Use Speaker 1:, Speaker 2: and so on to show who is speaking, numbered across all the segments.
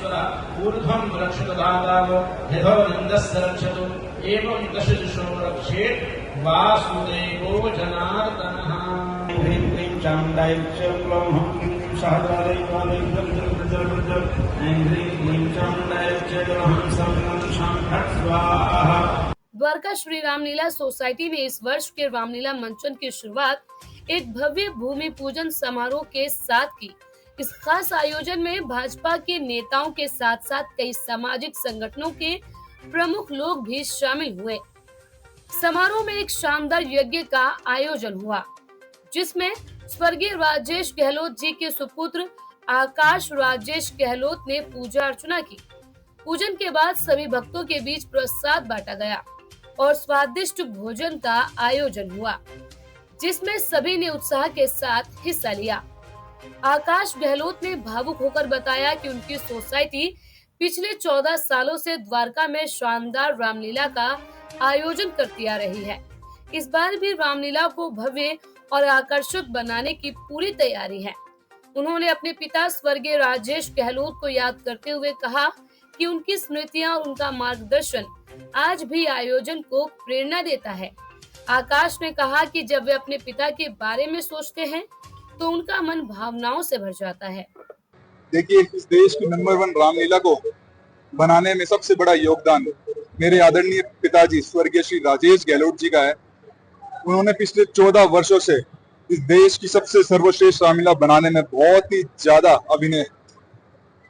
Speaker 1: महेश्वरः ऊर्ध्वं रक्षतु दातारो यथो नन्दस्य रक्षतु एवं दशदिशो रक्षेत् वासुदेवो जनार्दनः। ह्रीं क्लीं चामुण्डाय च क्लौं हं क्लीं सहस्रालय ऐं ह्रीं क्लीं चामुण्डाय च क्लौं हं शां स्वाहा।
Speaker 2: द्वारका श्री रामलीला सोसाइटी ने इस वर्ष के रामलीला मंचन की शुरुआत एक भव्य भूमि पूजन समारोह के साथ की। इस खास आयोजन में भाजपा के नेताओं के साथ साथ कई सामाजिक संगठनों के प्रमुख लोग भी शामिल हुए। समारोह में एक शानदार यज्ञ का आयोजन हुआ, जिसमें स्वर्गीय राजेश गहलोत जी के सुपुत्र आकाश राजेश गहलोत ने पूजा अर्चना की। पूजन के बाद सभी भक्तों के बीच प्रसाद बांटा गया और स्वादिष्ट भोजन का आयोजन हुआ, जिसमें सभी ने उत्साह के साथ हिस्सा लिया। आकाश गहलोत ने भावुक होकर बताया कि उनकी सोसाइटी पिछले 14 सालों से द्वारका में शानदार रामलीला का आयोजन करती आ रही है। इस बार भी रामलीला को भव्य और आकर्षक बनाने की पूरी तैयारी है। उन्होंने अपने पिता स्वर्गीय राजेश गहलोत को याद करते हुए कहा कि उनकी स्मृतियां और उनका मार्गदर्शन आज भी आयोजन को प्रेरणा देता है। आकाश ने कहा कि जब वे अपने पिता के बारे में सोचते हैं तो उनका मन भावनाओं से भर जाता है।
Speaker 3: देखिए, इस देश की नंबर 1 रामलीला को बनाने में सबसे बड़ा योगदान मेरे आदरणीय पिताजी स्वर्गीय श्री राजेश गहलोत जी का है। उन्होंने पिछले 14 वर्षों से इस देश की सबसे सर्वश्रेष्ठ रामलीला बनाने में बहुत ही ज्यादा अभिनय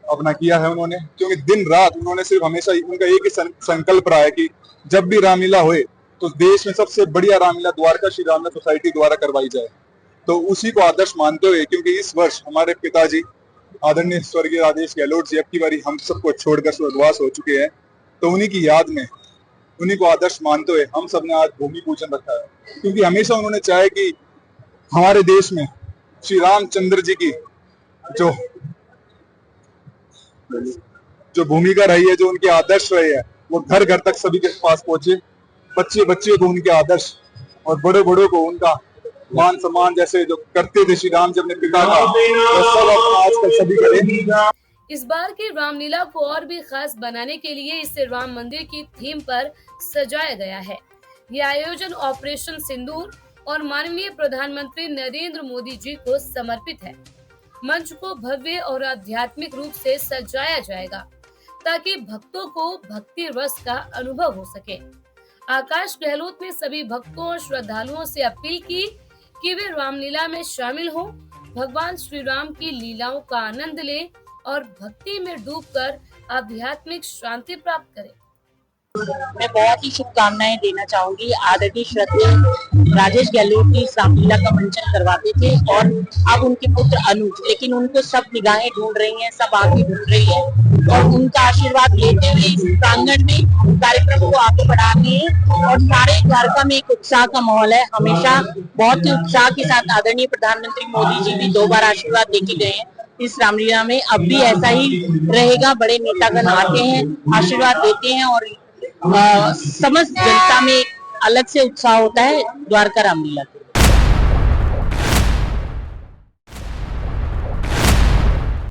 Speaker 3: अपना किया है उन्होंने, क्योंकि दिन रात उन्होंने सिर्फ हमेशा उनका एक ही संकल्प रहा है कि जब भी रामलीला होए तो देश में सबसे बढ़िया रामलीला द्वारका श्री रामलीला सोसाइटी द्वारा करवाई जाए। तो उसी को आदर्श मानते हुए, क्योंकि इस वर्ष हमारे पिताजी आदरणीय स्वर्गीय राजेश गहलोत जी अब की बारी हम सबको छोड़कर स्वर्गवास हो चुके हैं, तो उन्हीं की याद में, उन्हीं को आदर्श मानते हुए हम सब ने आज भूमि पूजन रखा है। क्योंकि हमेशा उन्होंने चाहा कि हमारे देश में श्री रामचंद्र जी की जो भूमिका रही है, जो उनके आदर्श रहे हैं, वो घर घर तक सभी के पास पहुंचे। बच्चे बच्चे को उनके आदर्श और बड़े बड़ों को उनका मान सम्मान जैसे जो करते थे श्री राम जी अपने पिता का, वो सब आजकल सभी करें।
Speaker 2: इस बार की रामलीला को और भी खास बनाने के लिए इसे राम मंदिर की थीम पर सजाया गया है। ये आयोजन ऑपरेशन सिंदूर और माननीय प्रधानमंत्री नरेंद्र मोदी जी को समर्पित है। मंच को भव्य और आध्यात्मिक रूप से सजाया जाएगा ताकि भक्तों को भक्ति रस का अनुभव हो सके। आकाश गहलोत ने सभी भक्तों और श्रद्धालुओं से अपील की कि वे रामलीला में शामिल हों, भगवान श्री राम की लीलाओं का आनंद लें और भक्ति में डूबकर आध्यात्मिक शांति प्राप्त करें।
Speaker 4: मैं बहुत ही शुभकामनाएं देना चाहूंगी। आदरणीय श्रद्धेय राजेश गहलोत की रामलीला का मंचन करवाते थे और अब उनके पुत्र अनुज, लेकिन उनको सब निगाहें ढूंढ रही हैं, सब आगे ढूंढ रही हैं और उनका आशीर्वाद लेते हुए इस प्रांगण में कार्यक्रम को आगे बढ़ाते हैं। और सारे द्वारका में एक उत्साह का माहौल है। हमेशा बहुत ही उत्साह के साथ आदरणीय प्रधानमंत्री मोदी जी भी 2 बार आशीर्वाद देके गए हैं इस रामलीला में। अब भी ऐसा ही रहेगा। बड़े नेतागण आते हैं, आशीर्वाद देते हैं और समस्त जनता में अलग से उत्साह होता है द्वारका रामलीला।